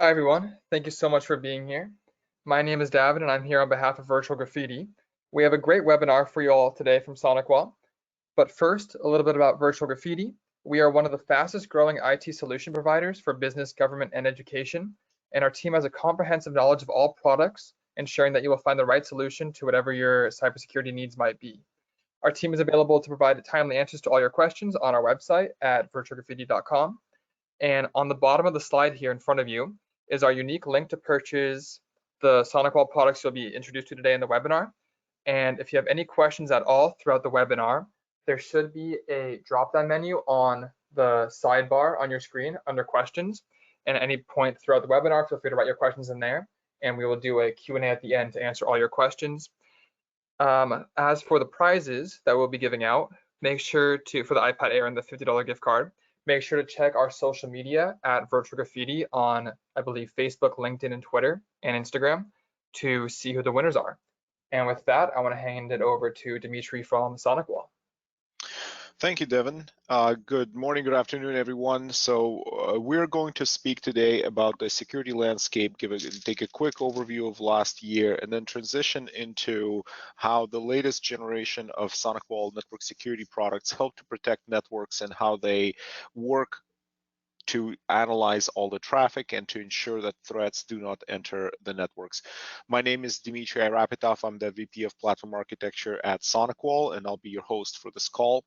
Hi everyone, thank you so much for being here. My name is David and I'm here on behalf of Virtual Graffiti. We have a great webinar for you all today from SonicWall. But first, a little bit about Virtual Graffiti. We are one of the fastest growing IT solution providers for business, government, and education, and our team has a comprehensive knowledge of all products, ensuring that you will find the right solution to whatever your cybersecurity needs might be. Our team is available to provide timely answers to all your questions on our website at virtualgraffiti.com. And on the bottom of the slide here in front of you is our unique link to purchase the SonicWall products you'll be introduced to today in the webinar. And if you have any questions at all throughout the webinar, there should be a drop-down menu on the sidebar on your screen under questions. And at any point throughout the webinar, feel free to write your questions in there, and we will do a Q&A at the end to answer all your questions. As for the prizes that we'll be giving out, make sure to, for the iPad Air and the $50 gift card, make sure to check our social media at Virtual Graffiti on, I believe, Facebook, LinkedIn, and Twitter, and Instagram to see who the winners are. And with that, I want to hand it over to Dimitri from SonicWall. Thank you, Devin. Good morning, good afternoon, everyone. So we're going to speak today about the security landscape, take a quick overview of last year, and then transition into how the latest generation of SonicWall network security products help to protect networks and how they work to analyze all the traffic and to ensure that threats do not enter the networks. My name is Dimitri Arapetov. I'm the VP of Platform Architecture at SonicWall, and I'll be your host for this call,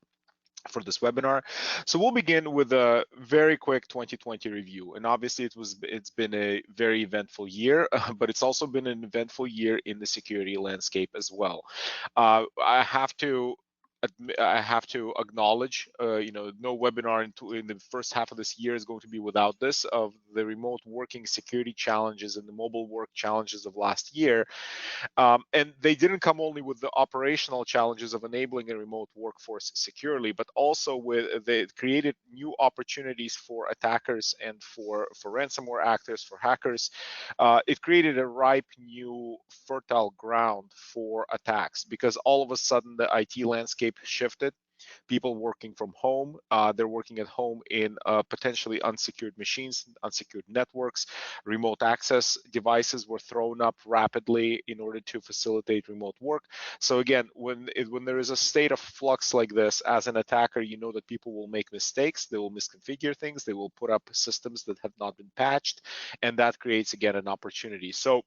for this webinar. So we'll begin with a very quick 2020 review. And obviously it's been a very eventful year, but it's also been an eventful year in the security landscape as well. I have to acknowledge, no webinar in the first half of this year is going to be without this, of the remote working security challenges and the mobile work challenges of last year. And they didn't come only with the operational challenges of enabling a remote workforce securely, but also they created new opportunities for attackers and for ransomware actors, for hackers. It created a ripe new fertile ground for attacks because all of a sudden the IT landscape shifted. People working from home, they're working at home in potentially unsecured machines, unsecured networks. Remote access devices were thrown up rapidly in order to facilitate remote work. So again, when there is a state of flux like this, as an attacker, you know that people will make mistakes, they will misconfigure things, they will put up systems that have not been patched, and that creates again an opportunity. So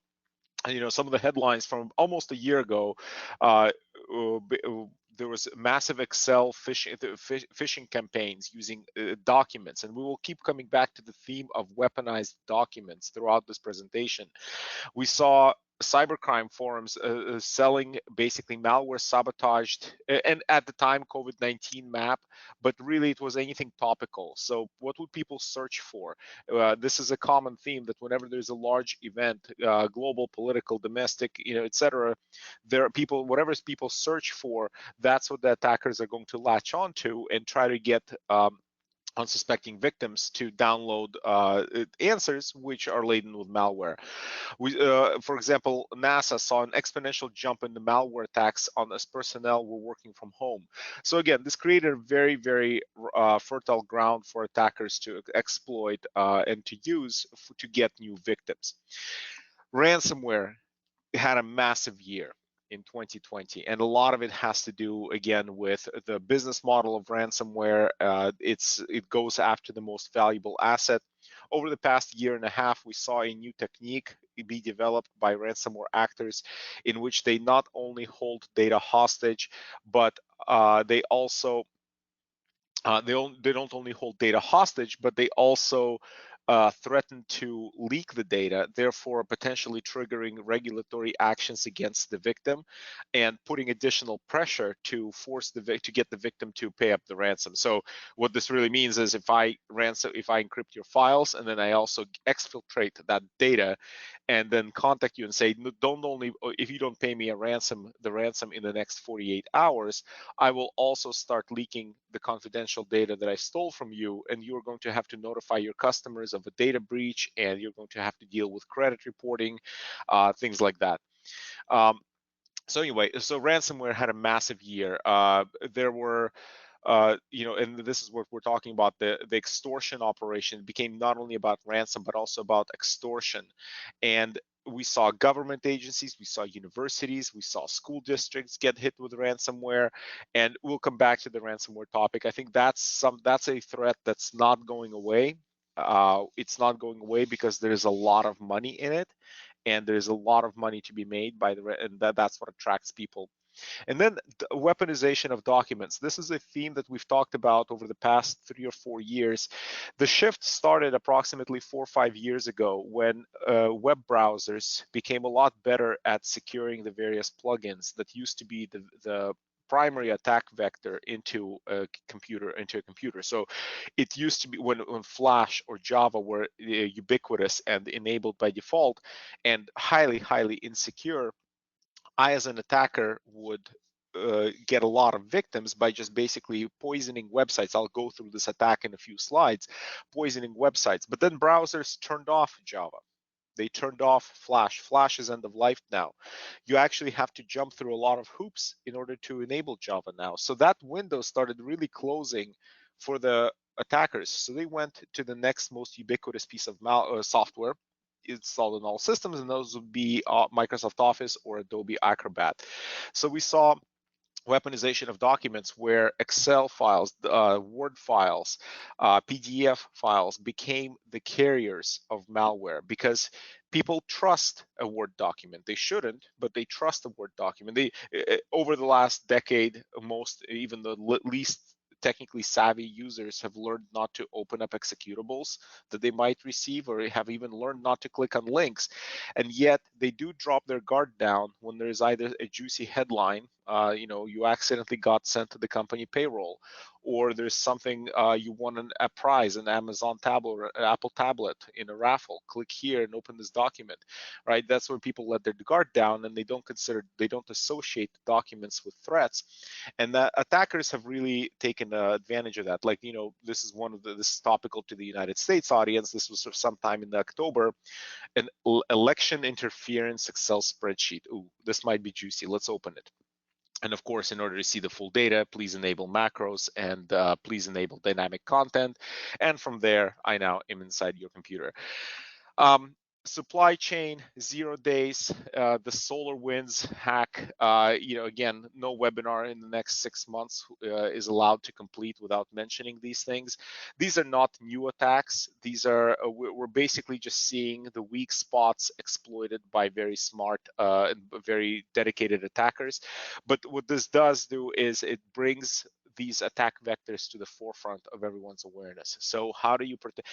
some of the headlines from almost a year ago, there was massive Excel phishing campaigns using documents, and we will keep coming back to the theme of weaponized documents throughout this presentation. We saw cybercrime forums selling basically malware sabotaged, and at the time COVID-19 map, but really it was anything topical. So what would people search for? This is a common theme that whenever there's a large event, global, political, domestic, etc., there are people, whatever people search for, that's what the attackers are going to latch on to and try to get unsuspecting victims to download answers which are laden with malware. For example, NASA saw an exponential jump in the malware attacks on as personnel were working from home. So again, this created a very, very fertile ground for attackers to exploit and to use to get new victims. Ransomware had a massive year in 2020, and a lot of it has to do again with the business model of ransomware. It goes after the most valuable asset. Over the past year and a half, we saw a new technique be developed by ransomware actors in which they not only hold data hostage, but they also they don't only hold data hostage, but they also threaten to leak the data, therefore potentially triggering regulatory actions against the victim and putting additional pressure to force to get the victim to pay up the ransom. So what this really means is if I encrypt your files and then I also exfiltrate that data and then contact you and say, if you don't pay me the ransom in the next 48 hours, I will also start leaking the confidential data that I stole from you, and you're going to have to notify your customers of a data breach, and you're going to have to deal with credit reporting, things like that. So anyway, so ransomware had a massive year. There were and this is what we're talking about, the extortion operation became not only about ransom, but also about extortion. And we saw government agencies, we saw universities, we saw school districts get hit with ransomware, and we'll come back to the ransomware topic. I think that's a threat that's not going away. It's not going away because there's a lot of money in it, and there's a lot of money to be made and that's what attracts people. And then weaponization of documents. This is a theme that we've talked about over the past 3 or 4 years. The shift started approximately 4 or 5 years ago when web browsers became a lot better at securing the various plugins that used to be the primary attack vector into a computer. So it used to be when Flash or Java were ubiquitous and enabled by default and highly insecure, I, as an attacker, would get a lot of victims by just basically poisoning websites. I'll go through this attack in a few slides, poisoning websites. But then browsers turned off Java. They turned off Flash. Flash is end of life now. You actually have to jump through a lot of hoops in order to enable Java now. So that window started really closing for the attackers. So they went to the next most ubiquitous piece of software installed in all systems, and those would be Microsoft Office or Adobe Acrobat. So we saw weaponization of documents where Excel files, Word files, PDF files became the carriers of malware because people trust a Word document. They shouldn't, but they trust a Word document. Over the last decade, even the least technically savvy users have learned not to open up executables that they might receive, or have even learned not to click on links. And yet they do drop their guard down when there's either a juicy headline, you accidentally got sent to the company payroll, or there's something, you won a prize, an Amazon tablet or an Apple tablet in a raffle. Click here and open this document, right? That's where people let their guard down, and they don't associate documents with threats. And the attackers have really taken advantage of that. Like, this is topical to the United States audience. This was sometime in October, an election interference Excel spreadsheet. Ooh, this might be juicy. Let's open it. And of course, in order to see the full data, please enable macros and please enable dynamic content. And from there, I now am inside your computer. Supply chain, 0 days, the SolarWinds hack, again, no webinar in the next 6 months is allowed to complete without mentioning these things. These are not new attacks. These are, we're basically just seeing the weak spots exploited by very smart, and very dedicated attackers. But what this does do is it brings these attack vectors to the forefront of everyone's awareness. So how do you protect?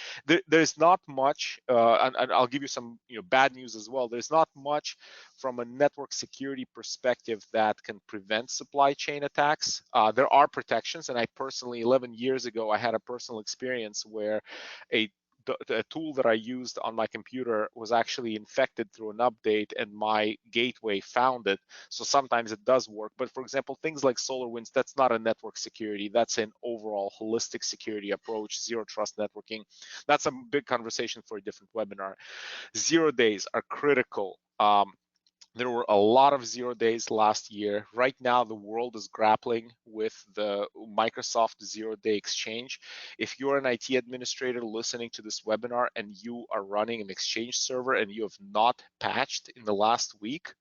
There's not much, and I'll give you some bad news as well. There's not much from a network security perspective that can prevent supply chain attacks. There are protections, and I personally, 11 years ago, I had a personal experience where the tool that I used on my computer was actually infected through an update, and my gateway found it. So sometimes it does work. But for example, things like SolarWinds, that's not a network security. That's an overall holistic security approach, zero trust networking. That's a big conversation for a different webinar. 0 days are critical. There were a lot of 0 days last year. Right now, the world is grappling with the Microsoft 0 day exchange. If you're an IT administrator listening to this webinar and you are running an exchange server and you have not patched in the last week,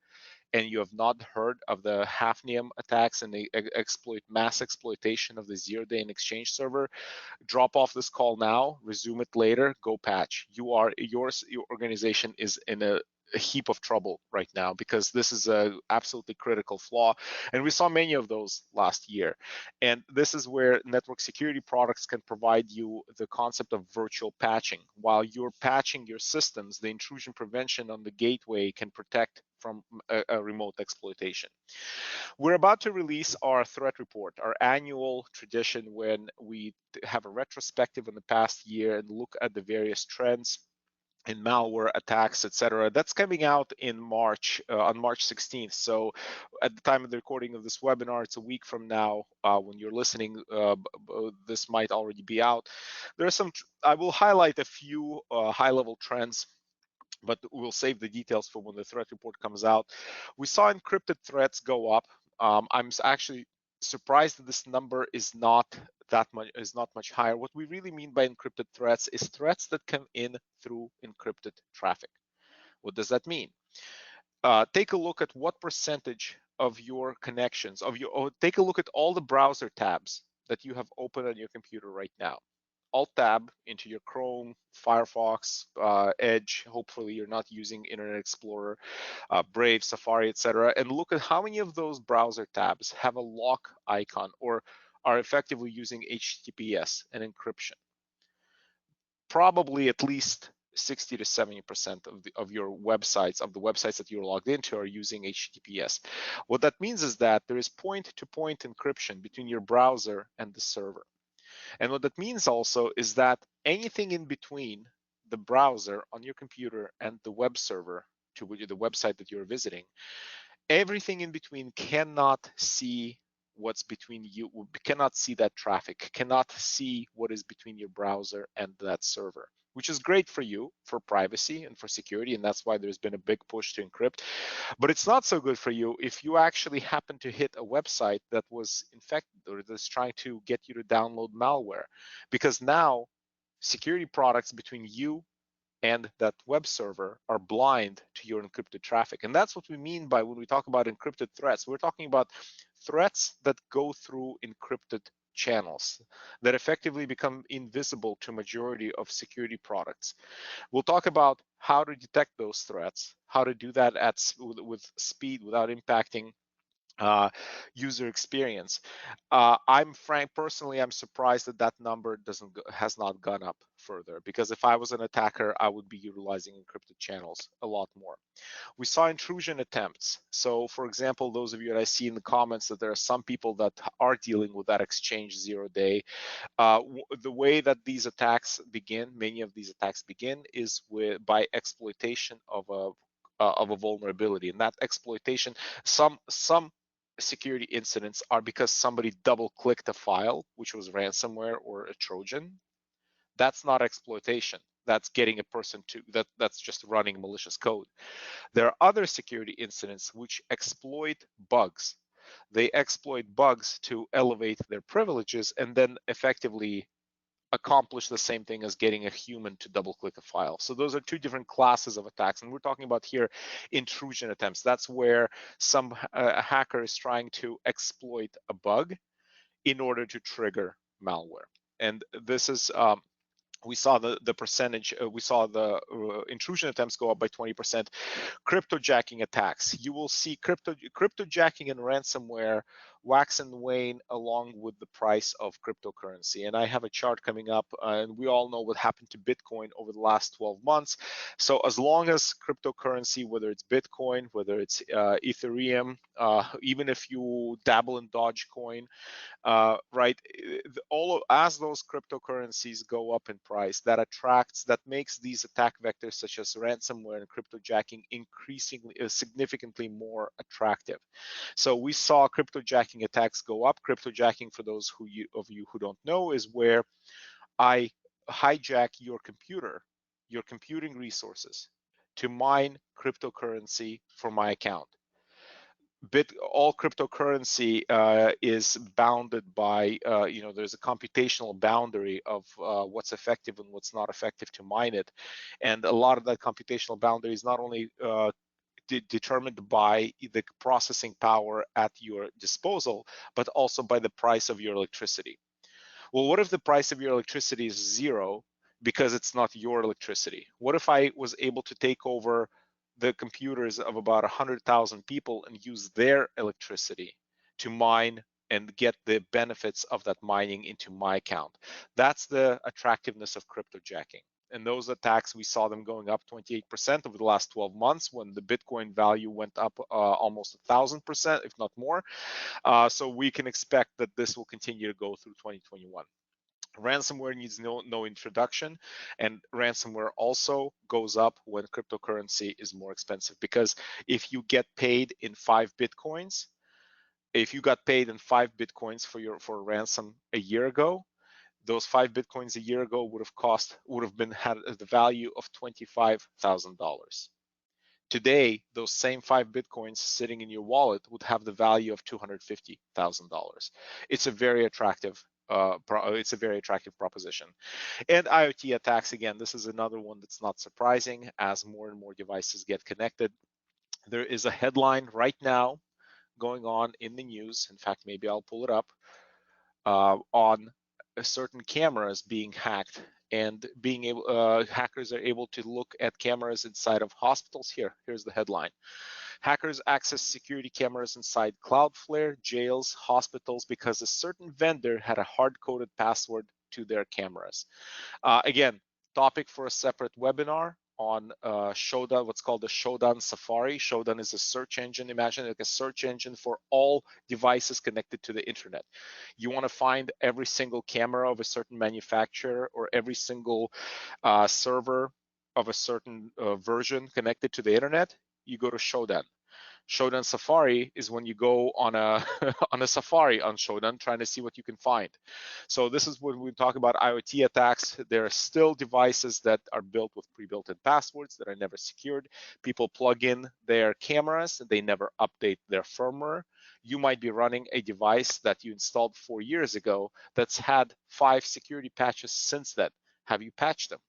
and you have not heard of the Hafnium attacks and the mass exploitation of the 0 day in exchange server, drop off this call now, resume it later, go patch. Your organization is in a heap of trouble right now because this is a absolutely critical flaw, and we saw many of those last year. And this is where network security products can provide you the concept of virtual patching. While you're patching your systems, the intrusion prevention on the gateway can protect from a remote exploitation. We're about to release our threat report, our annual tradition when we have a retrospective in the past year and look at the various trends in malware attacks, etc. That's coming out in March, on March 16th. So at the time of the recording of this webinar, it's a week from now. When you're listening, this might already be out. I will highlight a few high-level trends, but we'll save the details for when the threat report comes out. We saw encrypted threats go up. I'm actually surprised that this number is not much higher. What we really mean by encrypted threats is threats that come in through encrypted traffic. What does that mean? Take a look at what percentage of your connections take a look at all the browser tabs that you have open on your computer right now. Alt tab into your Chrome, Firefox, Edge. Hopefully you're not using Internet Explorer, Brave, Safari, etc. And look at how many of those browser tabs have a lock icon or are effectively using HTTPS and encryption. Probably at least 60 to 70% of your websites, of the websites that you're logged into, are using HTTPS. What that means is that there is point-to-point encryption between your browser and the server. And what that means also is that anything in between the browser on your computer and the web server to the website that you're visiting, everything in between cannot see what's between you, cannot see that traffic, cannot see what is between your browser and that server, which is great for you for privacy and for security. And that's why there's been a big push to encrypt. But it's not so good for you if you actually happen to hit a website that was infected or that's trying to get you to download malware, because now security products between you and that web server are blind to your encrypted traffic. And that's what we mean by when we talk about encrypted threats. We're talking about threats that go through encrypted channels that effectively become invisible to majority of security products. We'll talk about how to detect those threats, how to do that with speed without impacting user experience. I'm personally, I'm surprised that that number has not gone up further, because if I was an attacker, I would be utilizing encrypted channels a lot more. We saw intrusion attempts. So for example, those of you that I see in the comments that there are some people that are dealing with that Exchange 0-day. The way that these attacks begin, many of these attacks begin, is by exploitation of a vulnerability. And that exploitation, some security incidents are because somebody double clicked a file, which was ransomware or a Trojan. That's not exploitation. That's getting a person to that's just running malicious code. There are other security incidents which exploit bugs. They exploit bugs to elevate their privileges and then effectively accomplish the same thing as getting a human to double click a file. So those are two different classes of attacks. And we're talking about here intrusion attempts. That's where some hacker is trying to exploit a bug in order to trigger malware. And this is we saw the percentage, we saw the intrusion attempts go up by 20%. Cryptojacking attacks. You will see cryptojacking and ransomware wax and wane along with the price of cryptocurrency. And I have a chart coming up, and we all know what happened to Bitcoin over the last 12 months. So as long as cryptocurrency, whether it's Bitcoin, whether it's Ethereum, even if you dabble in Dogecoin, right? As those cryptocurrencies go up in price, that makes these attack vectors such as ransomware and cryptojacking significantly more attractive. So we saw cryptojacking attacks go up. Cryptojacking, for those of you who don't know, is where I hijack your computer, your computing resources, to mine cryptocurrency for my account. All cryptocurrency is bounded by, there's a computational boundary of what's effective and what's not effective to mine it. And a lot of that computational boundary is not only determined by the processing power at your disposal, but also by the price of your electricity. Well, what if the price of your electricity is zero because it's not your electricity? What if I was able to take over the computers of about 100,000 people and use their electricity to mine and get the benefits of that mining into my account? That's the attractiveness of cryptojacking. And those attacks, we saw them going up 28% over the last 12 months when the Bitcoin value went up almost 1,000%, if not more. So we can expect that this will continue to go through 2021. Ransomware needs no introduction, and ransomware also goes up when cryptocurrency is more expensive, because if you get paid in 5 Bitcoins, if you got paid in 5 Bitcoins for a ransom a year ago, those 5 Bitcoins a year ago would have had the value of $25,000. Today, those same 5 Bitcoins sitting in your wallet would have the value of $250,000. It's a very attractive proposition. And IoT attacks, again, this is another one that's not surprising as more and more devices get connected. There is a headline right now going on in the news. In fact, maybe I'll pull it up on certain cameras being hacked, and being able hackers are able to look at cameras inside of hospitals. Here's the headline. Hackers access security cameras inside Cloudflare, jails, hospitals because a certain vendor had a hard-coded password to their cameras. Again, topic for a separate webinar on Shodan, what's called the Shodan Safari. Shodan is a search engine. Imagine like a search engine for all devices connected to the internet. You want to find every single camera of a certain manufacturer or every single server of a certain version connected to the internet, you go to Shodan. Shodan Safari is when you go on a on a safari on Shodan trying to see what you can find. So this is when we talk about IoT attacks. There are still devices that are built with pre-built-in passwords that are never secured. People plug in their cameras, they never update their firmware. You might be running a device that you installed 4 years ago that's had 5 security patches since then. Have you patched them?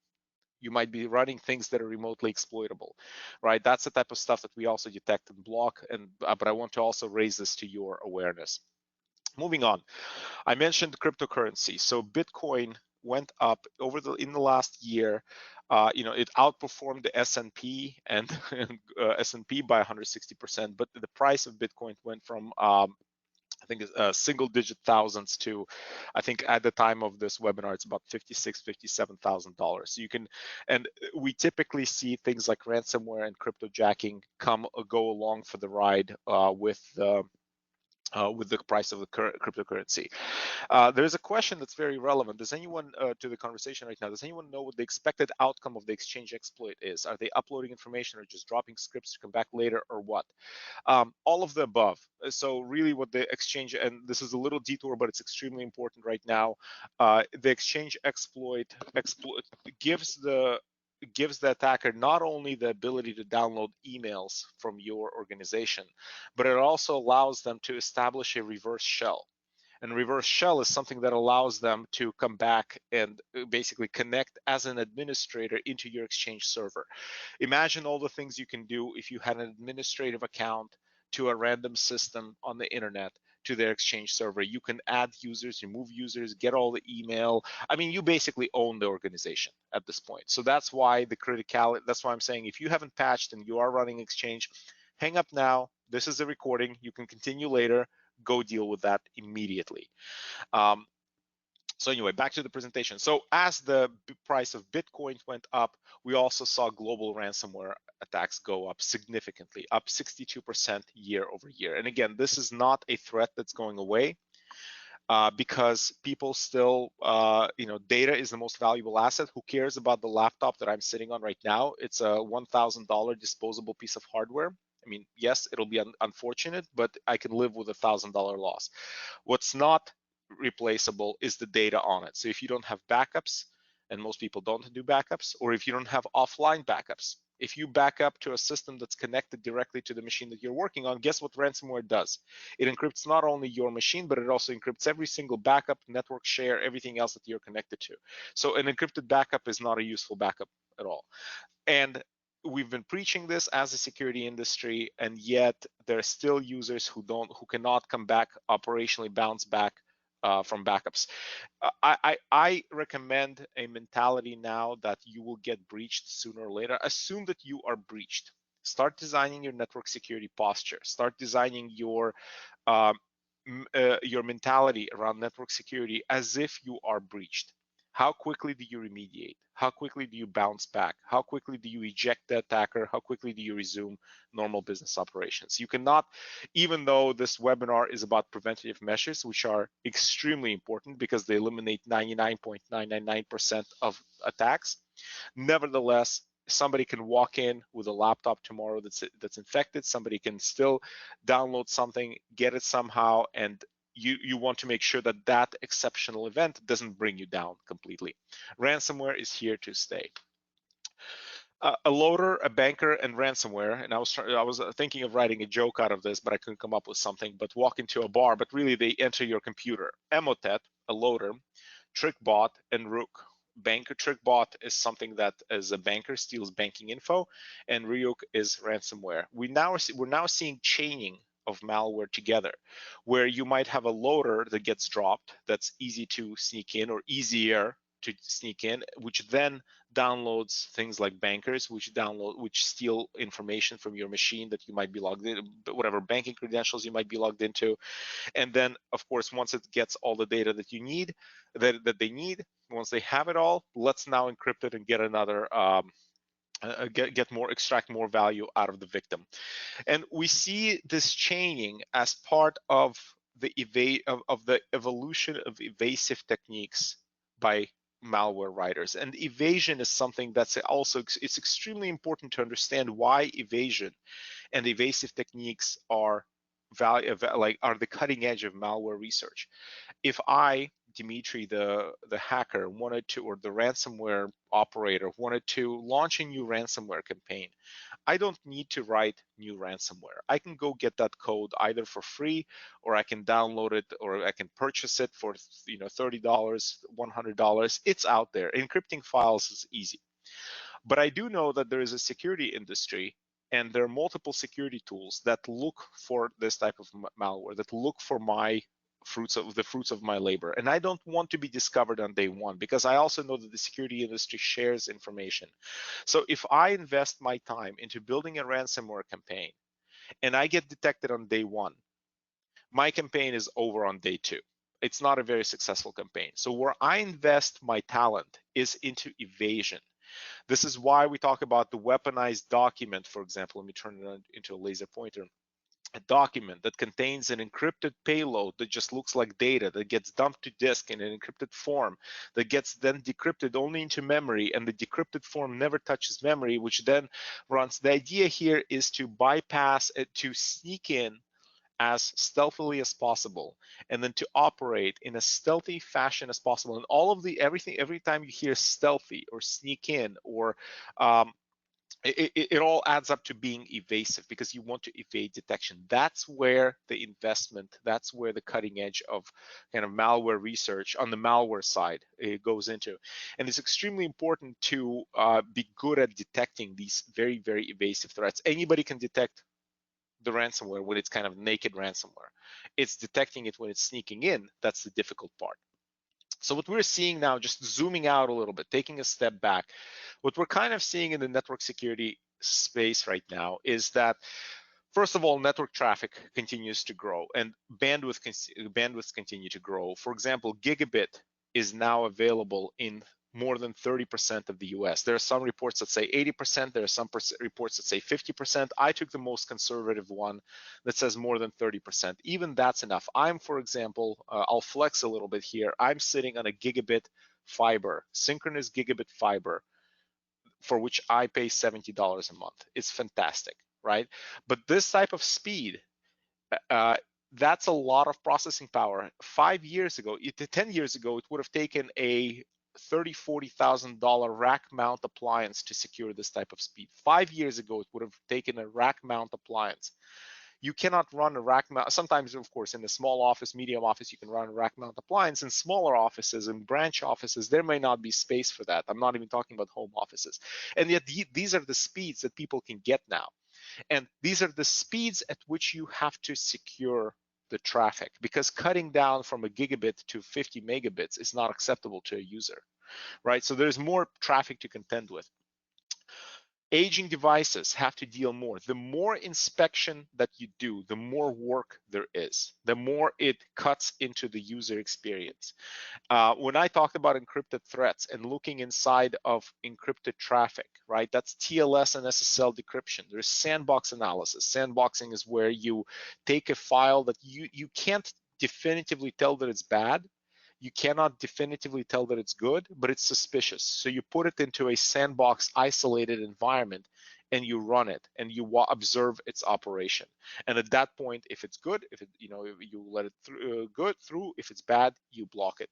You might be running things that are remotely exploitable, right? That's the type of stuff that we also detect and block. And but I want to also raise this to your awareness. Moving on, I mentioned cryptocurrency. So Bitcoin went up in the last year. It outperformed the S&P and S&P by 160%. But the price of Bitcoin went from I think single-digit thousands to, I think at the time of this webinar, it's about $57,000. So you can, and we typically see things like ransomware and cryptojacking go along for the ride with the price of the cryptocurrency. There's a question that's very relevant. Does anyone, to the conversation right now, does anyone know what the expected outcome of the exchange exploit is? Are they uploading information or just dropping scripts to come back later, or what? All of the above. So really what the exchange, and this is a little detour, but it's extremely important right now. The exchange exploit gives the attacker not only the ability to download emails from your organization, but it also allows them to establish a reverse shell. And reverse shell is something that allows them to come back and basically connect as an administrator into your Exchange server. Imagine all the things you can do if you had an administrative account to a random system on the internet to their Exchange server. You can add users, remove users, get all the email. I mean, you basically own the organization at this point. So that's why the criticality, that's why I'm saying if you haven't patched and you are running Exchange, hang up now. This is a recording. You can continue later. Go deal with that immediately. So anyway, back to the presentation. So as the price of Bitcoin went up, we also saw global ransomware attacks go up significantly, up 62% year over year. And again, this is not a threat that's going away. Because people still, data is the most valuable asset. Who cares about the laptop that I'm sitting on right now? It's a $1,000 disposable piece of hardware. I mean, yes, it'll be unfortunate, but I can live with $1,000 loss. What's not replaceable is the data on it. So if you don't have backups, and most people don't do backups, or if you don't have offline backups, if you back up to a system that's connected directly to the machine that you're working on, guess what ransomware does? It encrypts not only your machine, but it also encrypts every single backup, network share, everything else that you're connected to. So an encrypted backup is not a useful backup at all. And we've been preaching this as a security industry, and yet there are still users who cannot come back, operationally bounce back from backups. I recommend a mentality now that you will get breached sooner or later. Assume that you are breached. Start designing your network security posture. Start designing your mentality around network security as if you are breached. How quickly do you remediate? How quickly do you bounce back? How quickly do you eject the attacker? How quickly do you resume normal business operations? You cannot, even though this webinar is about preventative measures, which are extremely important because they eliminate 99.999% of attacks, nevertheless, somebody can walk in with a laptop tomorrow that's infected. Somebody can still download something, get it somehow, and you want to make sure that that exceptional event doesn't bring you down completely. Ransomware is here to stay. A loader, a banker, and ransomware. And I was thinking of writing a joke out of this, but I couldn't come up with something. But walk into a bar, but really they enter your computer. Emotet, a loader, TrickBot, and Rook. Banker TrickBot is something that, as a banker, steals banking info, and Ryuk is ransomware. We're now seeing chaining of malware together, where you might have a loader that gets dropped that's easy to sneak in, or easier to sneak in, which then downloads things like bankers, which steal information from your machine that you might be logged in, whatever banking credentials you might be logged into. And then, of course, once it gets all the data that you need, that they need, once they have it all, let's now encrypt it and get another extract more value out of the victim. And we see this chaining as part of the evolution of evasive techniques by malware writers. And evasion is something that's also, it's extremely important to understand why evasion and evasive techniques are the cutting edge of malware research. If I, Dimitri, the hacker, wanted to, or the ransomware operator wanted to launch a new ransomware campaign, I don't need to write new ransomware. I can go get that code either for free, or I can download it, or I can purchase it for $30, $100. It's out there. Encrypting files is easy. But I do know that there is a security industry, and there are multiple security tools that look for this type of malware, that look for the fruits of my labor. And I don't want to be discovered on day one, because I also know that the security industry shares information. So if I invest my time into building a ransomware campaign and I get detected on day one, my campaign is over on day two. It's not a very successful campaign. So where I invest my talent is into evasion. This is why we talk about the weaponized document, for example. Let me turn it into a laser pointer. A document that contains an encrypted payload that just looks like data, that gets dumped to disk in an encrypted form, that gets then decrypted only into memory, and the decrypted form never touches memory, which then runs. The idea here is to bypass it, to sneak in as stealthily as possible, and then to operate in a stealthy fashion as possible. And every time you hear stealthy or sneak in, or it all adds up to being evasive, because you want to evade detection. That's where the investment, that's where the cutting edge of kind of malware research on the malware side it goes into. And it's extremely important to be good at detecting these very, very evasive threats. Anybody can detect the ransomware when it's kind of naked ransomware. It's detecting it when it's sneaking in that's the difficult part. So what we're seeing now, just zooming out a little bit, taking a step back, what we're kind of seeing in the network security space right now is that, first of all, network traffic continues to grow, and bandwidths continue to grow. For example, gigabit is now available in more than 30% of the US. There are some reports that say 80%. There are some reports that say 50%. I took the most conservative one that says more than 30%. Even that's enough. For example, I'll flex a little bit here. I'm sitting on a gigabit fiber, synchronous gigabit fiber, for which I pay $70 a month. It's fantastic, right? But this type of speed, that's a lot of processing power. 10 years ago, it would have taken a $30,000-$40,000 rack mount appliance to secure this type of speed. 5 years ago, it would have taken a rack mount appliance. You cannot run a rack mount. Sometimes, of course, in a small office, medium office, you can run a rack mount appliance. In smaller offices and branch offices, there may not be space for that. I'm not even talking about home offices. And yet these are the speeds that people can get now. And these are the speeds at which you have to secure the traffic, because cutting down from a gigabit to 50 megabits is not acceptable to a user, right? So there's more traffic to contend with. Aging devices have to deal more. The more inspection that you do, the more work there is, the more it cuts into the user experience. When I talked about encrypted threats and looking inside of encrypted traffic, right? That's TLS and SSL decryption. There's sandbox analysis. Sandboxing is where you take a file that you can't definitively tell that it's bad. You cannot definitively tell that it's good, but it's suspicious. So you put it into a sandbox isolated environment and you run it and you observe its operation. And at that point, if it's good, if it, you let it through, if it's bad, you block it.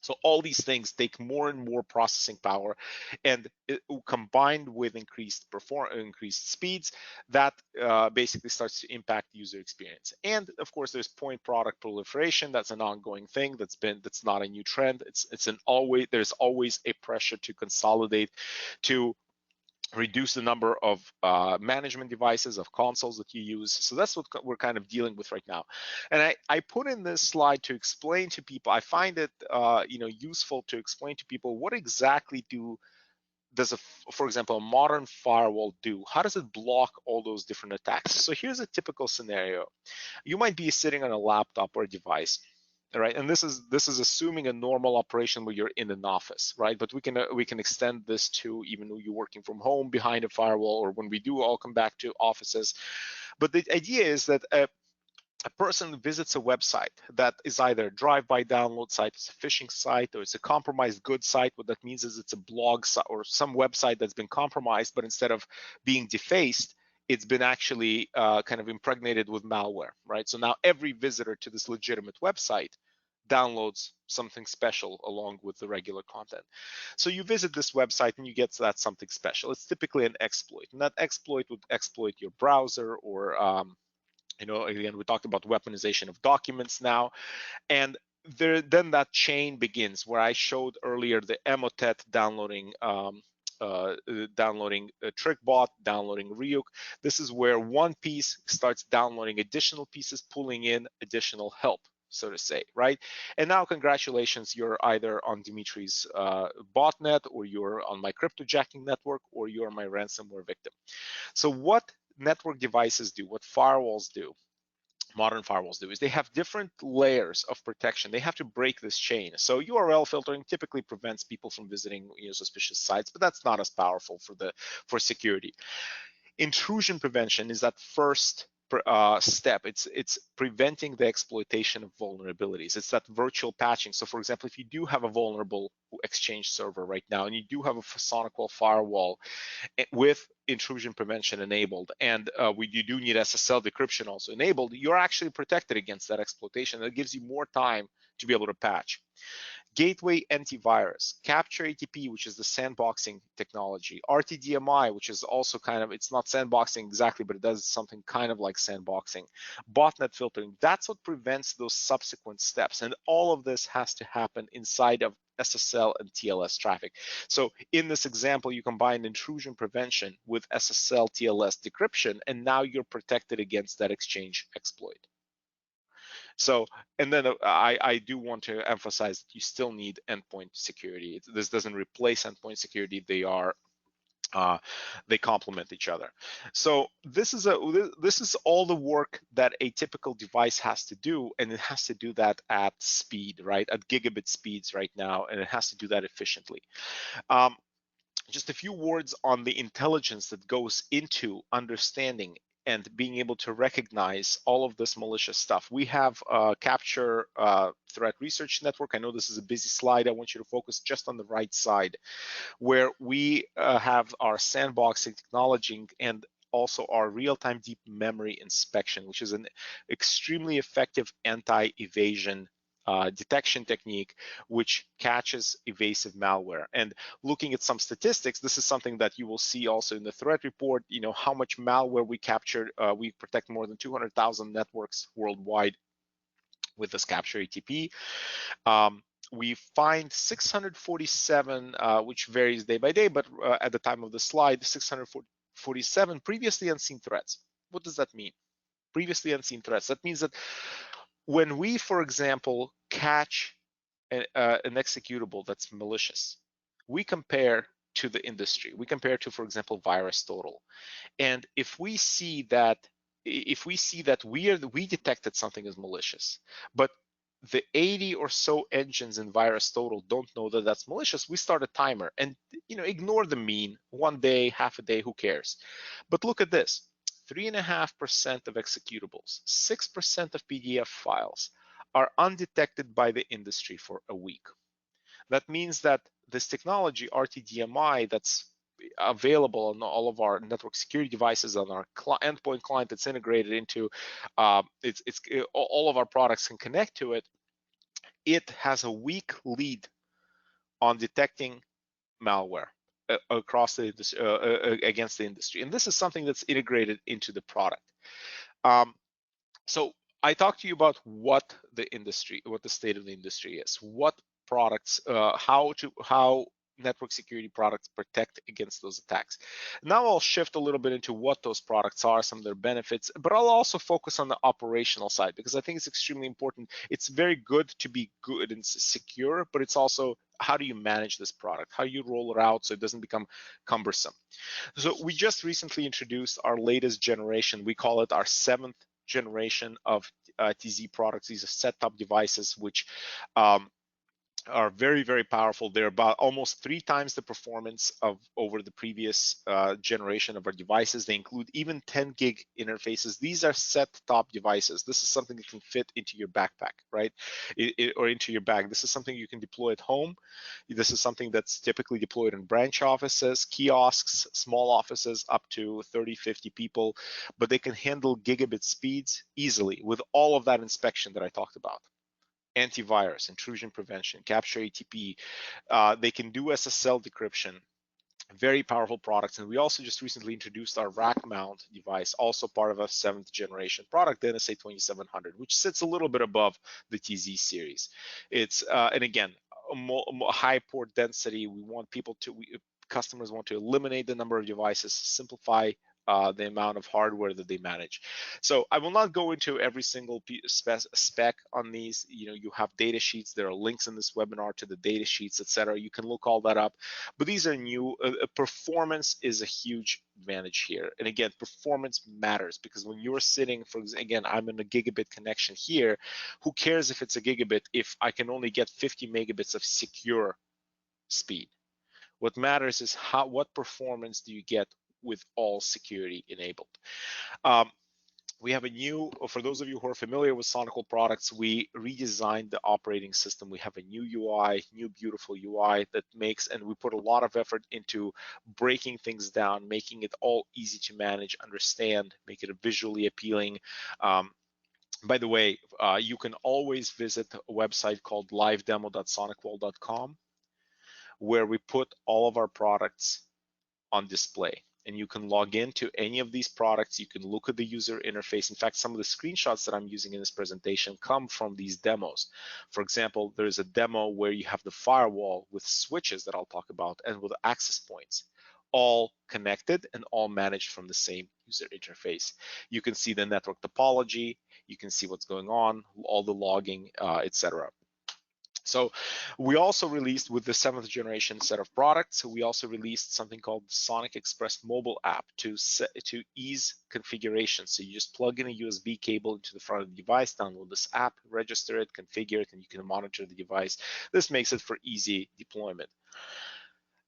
So all these things take more and more processing power, and combined with increased speeds, that basically starts to impact user experience. And of course, there's point product proliferation. That's an ongoing thing. That's not a new trend. There's always a pressure to consolidate, to reduce the number of management devices, of consoles that you use. So that's what we're kind of dealing with right now. And I put in this slide to explain to people. I find it useful to explain to people what exactly does for example, a modern firewall do? How does it block all those different attacks? So here's a typical scenario. You might be sitting on a laptop or a device, right? And this is assuming a normal operation where you're in an office, right? But we can extend this to even when you're working from home behind a firewall, or when we do all come back to offices. But the idea is that a person visits a website that is either a drive-by download site, it's a phishing site, or it's a compromised goods site. What that means is it's a blog site or some website that's been compromised, but instead of being defaced, it's been actually kind of impregnated with malware, right? So now every visitor to this legitimate website downloads something special along with the regular content. So you visit this website and you get that something special. It's typically an exploit, and that exploit would exploit your browser, or again, we talked about weaponization of documents now, and then that chain begins where I showed earlier the Emotet downloading downloading a TrickBot, downloading Ryuk. This is where one piece starts downloading additional pieces, pulling in additional help, so to say, right? And now, congratulations, you're either on Dimitri's botnet, or you're on my cryptojacking network, or you're my ransomware victim. So what network devices do, what firewalls do, modern firewalls do, is they have different layers of protection. They have to break this chain. So URL filtering typically prevents people from visiting suspicious sites, but that's not as powerful for security. Intrusion prevention is that first step. It's preventing the exploitation of vulnerabilities. It's that virtual patching. So for example, if you do have a vulnerable Exchange server right now, and you do have a SonicWall firewall with intrusion prevention enabled, and you do need SSL decryption also enabled, you're actually protected against that exploitation. That gives you more time to be able to patch. Gateway antivirus, Capture ATP, which is the sandboxing technology, RTDMI, which is also kind of, it's not sandboxing exactly, but it does something kind of like sandboxing. Botnet filtering, that's what prevents those subsequent steps. And all of this has to happen inside of SSL and TLS traffic. So in this example, you combine intrusion prevention with SSL TLS decryption, and now you're protected against that Exchange exploit. So, and then I do want to emphasize that you still need endpoint security. This doesn't replace endpoint security. They complement each other. So this is all the work that a typical device has to do, and it has to do that at speed, right? At gigabit speeds right now, and it has to do that efficiently. Just a few words on the intelligence that goes into understanding and being able to recognize all of this malicious stuff. We have a Capture Threat Research Network. I know this is a busy slide. I want you to focus just on the right side, where we have our sandboxing technology and also our real-time deep memory inspection, which is an extremely effective anti-evasion detection technique, which catches evasive malware. And looking at some statistics, this is something that you will see also in the threat report, how much malware we captured. We protect more than 200,000 networks worldwide with this Capture ATP. We find 647, which varies day by day, but at the time of the slide, 647 previously unseen threats. What does that mean? Previously unseen threats. That means that when we, for example, catch an executable that's malicious, we compare to the industry. We compare to, for example, VirusTotal. And if we see that we detected something as malicious, but the 80 or so engines in VirusTotal don't know that that's malicious, we start a timer and ignore the mean. 1 day, half a day, who cares? But look at this. 3.5% of executables, 6% of PDF files are undetected by the industry for a week. That means that this technology, RTDMI, that's available on all of our network security devices, on our endpoint client that's integrated into all of our products can connect to it, it has a weak lead on detecting malware across the industry, against the industry. And this is something that's integrated into the product. So I talked to you about what the state of the industry is, what products, how network security products protect against those attacks. Now I'll shift a little bit into what those products are, some of their benefits, but I'll also focus on the operational side because I think it's extremely important. It's very good to be good and secure, but it's also how do you manage this product? How you roll it out so it doesn't become cumbersome. So we just recently introduced our latest generation. We call it our 7th generation of TZ products. These are set-top devices which are very, very powerful. They're about almost 3 times the performance of over the previous generation of our devices. They include even 10 gig interfaces. These are set-top devices. This is something that can fit into your backpack, right? Or into your bag. This is something you can deploy at home. This is something that's typically deployed in branch offices, kiosks, small offices up to 30, 50 people, but they can handle gigabit speeds easily with all of that inspection that I talked about. Antivirus, intrusion prevention, capture ATP. They can do SSL decryption. Very powerful products. And we also just recently introduced our rack mount device, also part of a 7th generation product, the NSA 2700, which sits a little bit above the TZ series. It's, and again, a high port density. Customers want to eliminate the number of devices, simplify the amount of hardware that they manage. So I will not go into every single spec on these. You have data sheets. There are links in this webinar to the data sheets, etc. You can look all that up. But these are new. Performance is a huge advantage here. And again, performance matters because when you're sitting, again, I'm in a gigabit connection here. Who cares if it's a gigabit if I can only get 50 megabits of secure speed? What matters is what performance do you get with all security enabled. We have a new, for those of you who are familiar with SonicWall products, we redesigned the operating system. We have a new UI, new beautiful UI that makes, and we put a lot of effort into breaking things down, making it all easy to manage, understand, make it visually appealing. By the way, you can always visit a website called livedemo.sonicwall.com where we put all of our products on display. And you can log into any of these products. You can look at the user interface. In fact, some of the screenshots that I'm using in this presentation come from these demos. For example, there's a demo where you have the firewall with switches that I'll talk about and with access points, all connected and all managed from the same user interface. You can see the network topology. You can see what's going on, all the logging, etc. So we also released, with the 7th generation set of products, we also released something called Sonic Express mobile app to ease configuration. So you just plug in a USB cable into the front of the device, download this app, register it, configure it, and you can monitor the device. This makes it for easy deployment.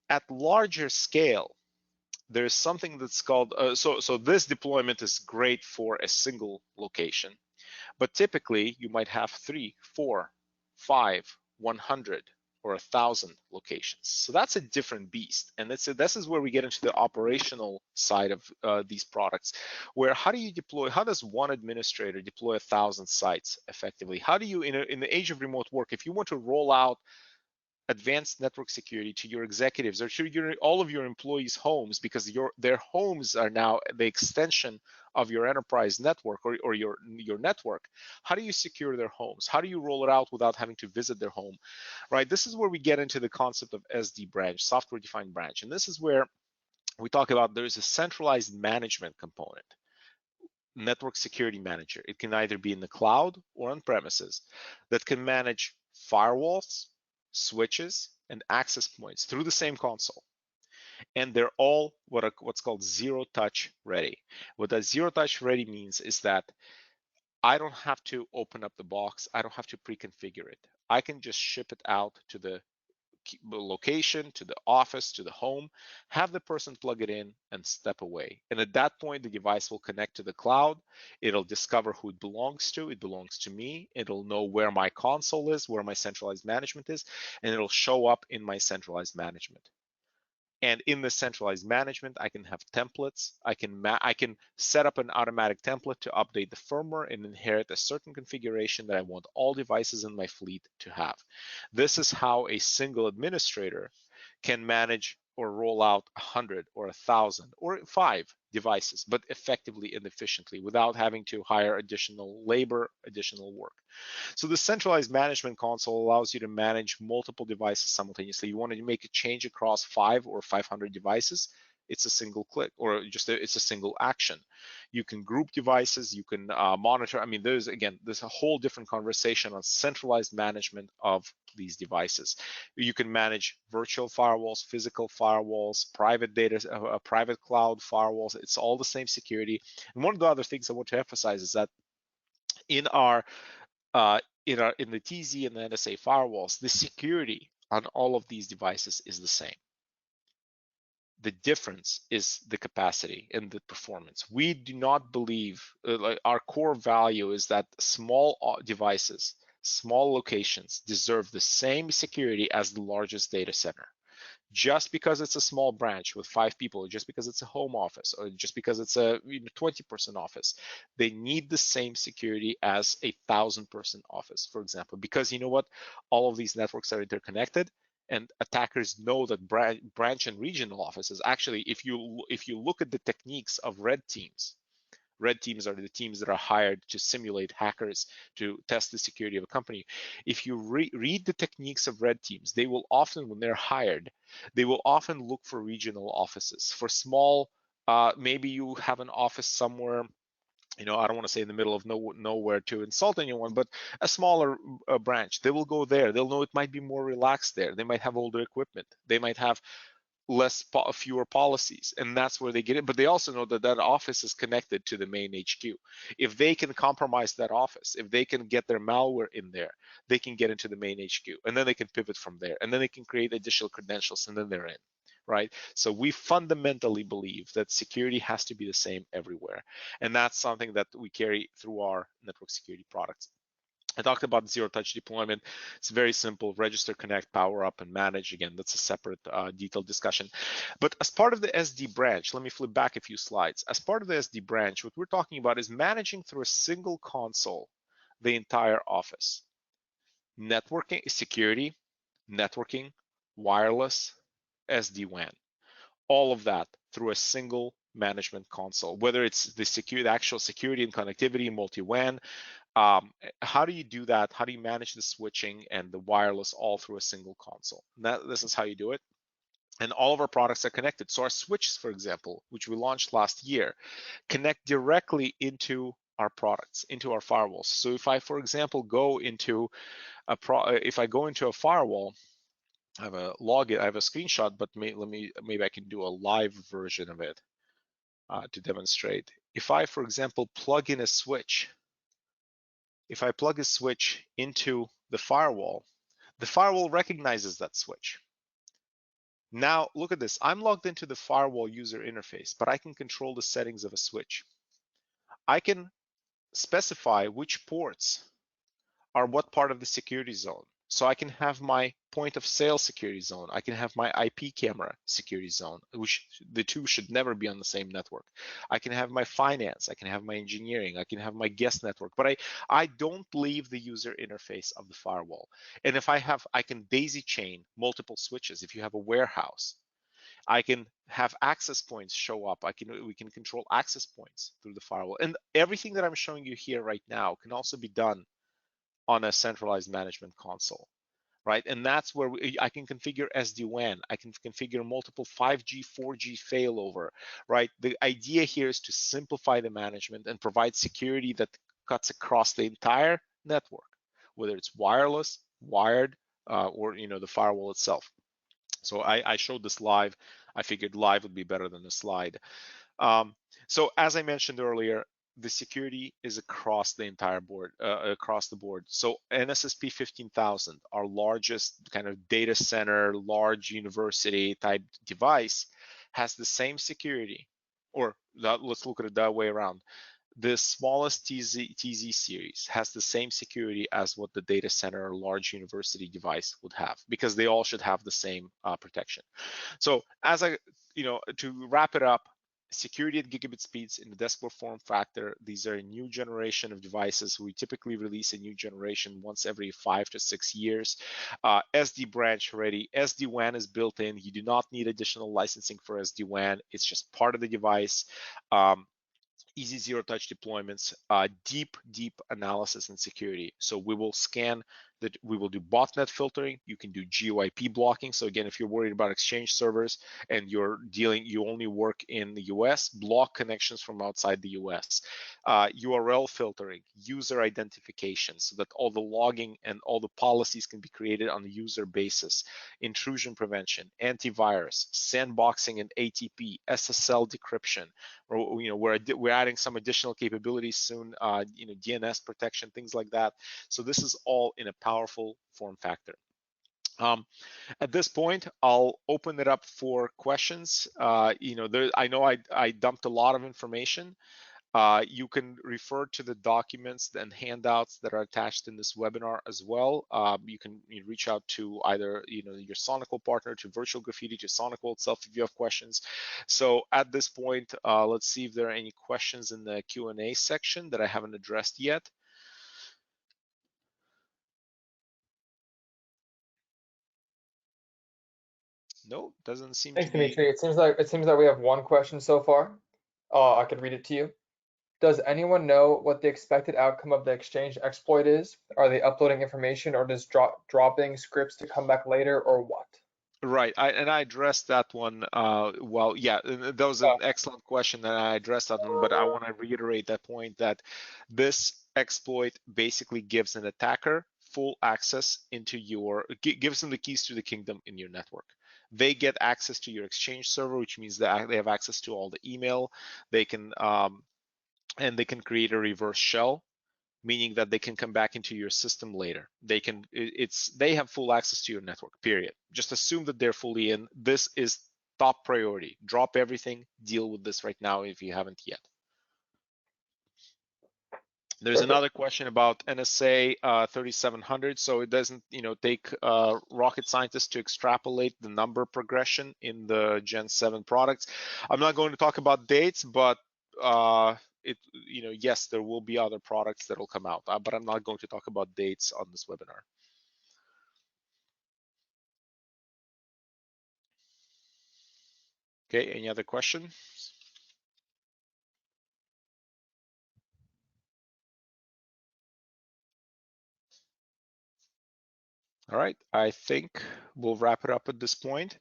At larger scale, there's something that's called, so this deployment is great for a single location, but typically you might have 3, 4, 5, 100 or 1,000 locations. So that's a different beast. And this is where we get into the operational side of these products, where how does one administrator deploy 1,000 sites effectively? How do you, in the age of remote work, if you want to roll out advanced network security to your executives or to all of your employees' homes, because their homes are now the extension of your enterprise network or your network. How do you secure their homes? How do you roll it out without having to visit their home, right? This is where we get into the concept of SD branch, software defined branch. And this is where we talk about there's a centralized management component, network security manager. It can either be in the cloud or on premises that can manage firewalls, switches, and access points through the same console. And they're all what's called zero touch ready. What that zero touch ready means is that I don't have to open up the box. I don't have to pre-configure it. I can just ship it out to the location, to the office, to the home, have the person plug it in and step away. And at that point, the device will connect to the cloud. It'll discover who it belongs to. It belongs to me. It'll know where my console is, where my centralized management is, and it'll show up in my centralized management. And in the centralized management, I can have templates. I can set up an automatic template to update the firmware and inherit a certain configuration that I want all devices in my fleet to have. This is how a single administrator can manage or roll out 100 or 1,000 or 5 devices, but effectively and efficiently without having to hire additional labor, additional work. So the centralized management console allows you to manage multiple devices simultaneously. You want to make a change across 5 or 500 devices, it's a single click, or it's a single action. You can group devices, you can monitor. I mean, there's a whole different conversation on centralized management of these devices. You can manage virtual firewalls, physical firewalls, private data, private cloud firewalls. It's all the same security. And one of the other things I want to emphasize is that in the TZ and the NSA firewalls, the security on all of these devices is the same. The difference is the capacity and the performance. We do not believe, like our core value is that small devices, small locations deserve the same security as the largest data center. Just because it's a small branch with 5 people, or just because it's a home office, or just because it's a 20-person office, they need the same security as a 1,000-person office, for example, because you know what? All of these networks are interconnected, and attackers know that branch and regional offices, actually, if you look at the techniques of red teams are the teams that are hired to simulate hackers to test the security of a company. If you read the techniques of red teams, they will often, when they're hired, they will often look for regional offices. For small, maybe you have an office somewhere, I don't want to say in the middle of nowhere to insult anyone, but a smaller branch, they will go there. They'll know it might be more relaxed there. They might have older equipment. They might have fewer policies, and that's where they get it. But they also know that that office is connected to the main HQ. If they can compromise that office, if they can get their malware in there, they can get into the main HQ, and then they can pivot from there, and then they can create additional credentials, and then they're in. Right? So we fundamentally believe that security has to be the same everywhere, and that's something that we carry through our network security products. I talked about zero-touch deployment. It's very simple: register, connect, power up, and manage. Again, that's a separate detailed discussion. But as part of the SD branch, let me flip back a few slides. As part of the SD branch, what we're talking about is managing through a single console the entire office. Networking, security, networking, wireless, SD-WAN. All of that through a single management console, whether it's the actual security and connectivity, multi-WAN. How do you do that? How do you manage the switching and the wireless all through a single console? This is how you do it. And all of our products are connected. So our switches, for example, which we launched last year, connect directly into our products, into our firewalls. So if I, for example, go into a firewall, I have a login, I have a screenshot, but maybe I can do a live version of it to demonstrate. If I, for example, plug in a switch, if I plug a switch into the firewall recognizes that switch. Now look at this. I'm logged into the firewall user interface, but I can control the settings of a switch. I can specify which ports are what part of the security zone. So I can have my point of sale security zone. I can have my IP camera security zone, which the two should never be on the same network. I can have my finance. I can have my engineering. I can have my guest network, but I don't leave the user interface of the firewall. And if I can daisy chain multiple switches. If you have a warehouse, I can have access points show up. We can control access points through the firewall. And everything that I'm showing you here right now can also be done on a centralized management console, right? And that's where I can configure SD-WAN. I can configure multiple 5G, 4G failover, right? The idea here is to simplify the management and provide security that cuts across the entire network, whether it's wireless, wired, or the firewall itself. So I showed this live. I figured live would be better than a slide. So as I mentioned earlier, the security is across the entire board, across the board. So NSSP 15000, our largest kind of data center, large university type device, has the same security, or let's look at it that way around. the smallest TZ series has the same security as what the data center or large university device would have, because they all should have the same protection. So as to wrap it up, security at gigabit speeds in the desktop form factor. These are a new generation of devices. We typically release a new generation once every 5 to 6 years. SD branch ready. SD-WAN is built in. You do not need additional licensing for SD-WAN. It's just part of the device. Easy zero-touch deployments, deep analysis and security. So we will scan that. We will do botnet filtering. You can do GeoIP blocking. So again, if you're worried about Exchange servers and you only work in the US, block connections from outside the US. URL filtering, user identification, so that all the logging and all the policies can be created on a user basis. Intrusion prevention, antivirus, sandboxing and ATP, SSL decryption. Or, we're adding some additional capabilities soon, DNS protection, things like that. So this is all in a powerful form factor. At this point, I'll open it up for questions. I know I dumped a lot of information. You can refer to the documents and handouts that are attached in this webinar as well. You can reach out to either your SonicWall partner, to Virtual Graffiti, to SonicWall itself if you have questions. So at this point, let's see if there are any questions in the Q&A section that I haven't addressed yet. No, doesn't seem Thanks, to be. Dimitri. It seems like we have one question so far. I could read it to you. Does anyone know what the expected outcome of the Exchange exploit is? Are they uploading information or just dropping scripts to come back later, or what? Right, I addressed that one. Well, yeah, that was an excellent question, and I addressed that one. But I want to reiterate that point that this exploit basically gives an attacker full access into gives them the keys to the kingdom in your network. They get access to your Exchange server, which means that they have access to all the email. They can and they can create a reverse shell, meaning that they can come back into your system later. They have full access to your network, period. Just assume that they're fully in. This is top priority. Drop everything, deal with this right now if you haven't yet. There's Perfect. another question about NSA 3700. So it doesn't, take rocket scientists to extrapolate the number progression in the Gen 7 products. I'm not going to talk about dates, but yes, there will be other products that will come out, but I'm not going to talk about dates on this webinar. Okay, any other questions? All right, I think we'll wrap it up at this point.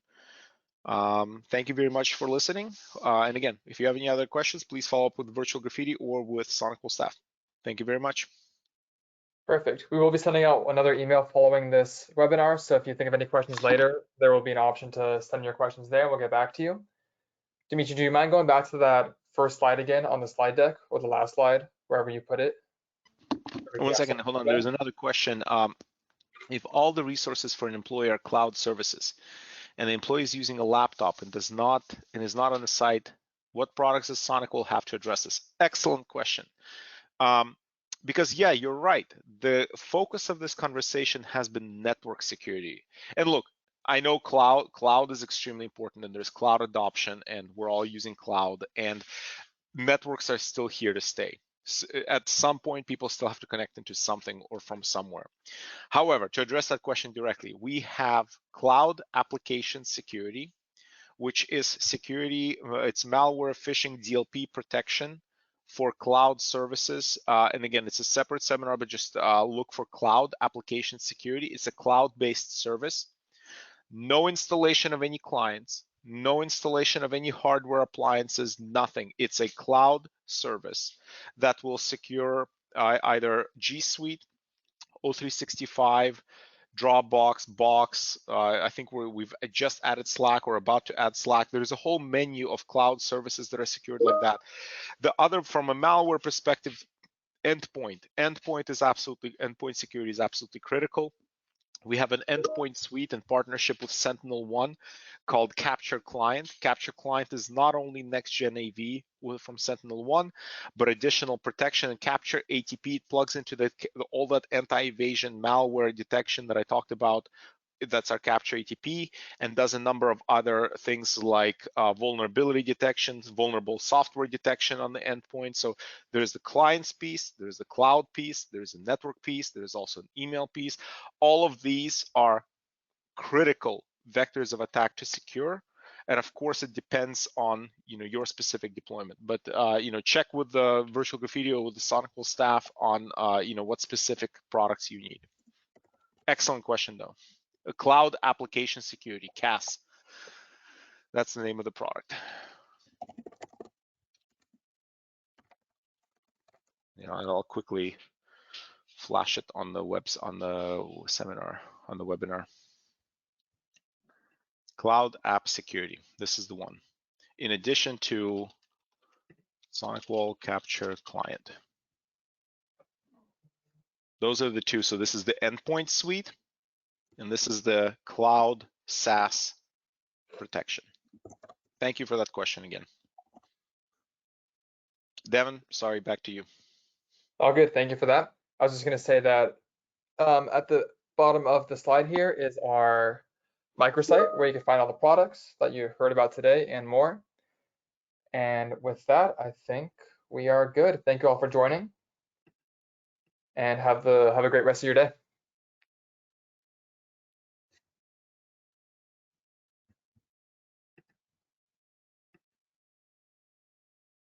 Thank you very much for listening. And again, if you have any other questions, please follow up with Virtual Graffiti or with SonicWall staff. Thank you very much. Perfect. We will be sending out another email following this webinar. So if you think of any questions later, there will be an option to send your questions there. We'll get back to you. Dimitri, do you mind going back to that first slide again on the slide deck, or the last slide, wherever you put it? One second, hold on. There's another question. If all the resources for an employee are cloud services, and the employee is using a laptop and is not on the site, what products does SonicWall have to address this? Excellent question. Because yeah, you're right. The focus of this conversation has been network security. And look, I know cloud is extremely important, and there's cloud adoption, and we're all using cloud, and networks are still here to stay. At some point, people still have to connect into something or from somewhere. However, to address that question directly, we have cloud application security, which is security, it's malware, phishing, DLP protection for cloud services. And again, it's a separate seminar, but just look for cloud application security. It's a cloud-based service. No installation of any clients, no installation of any hardware appliances, nothing. It's a cloud service that will secure either G Suite, O365, Dropbox, Box. I think we've just added Slack or about to add Slack. There's a whole menu of cloud services that are secured like that. The other, from a malware perspective, endpoint security is absolutely critical. We have an endpoint suite in partnership with SentinelOne called Capture Client. Capture Client is not only next-gen AV from SentinelOne, but additional protection and Capture ATP. It plugs into all that anti-evasion malware detection that I talked about. That's our Capture ATP, and does a number of other things like vulnerability detections, vulnerable software detection on the endpoint. So there's the clients piece, there's the cloud piece, there's a network piece, there's also an email piece. All of these are critical vectors of attack to secure. And of course, it depends on your specific deployment. But check with the Virtual Graffiti or with the SonicWall staff on what specific products you need. Excellent question, though. Cloud Application Security, CAS. That's the name of the product. And I'll quickly flash it on the webinar. Cloud App Security. This is the one. In addition to SonicWall Capture Client. Those are the two. So this is the endpoint suite, and this is the cloud SaaS protection. Thank you for that question again. Devin, sorry, back to you. All good, thank you for that. I was just gonna say that at the bottom of the slide here is our microsite where you can find all the products that you heard about today and more. And with that, I think we are good. Thank you all for joining, and have a great rest of your day.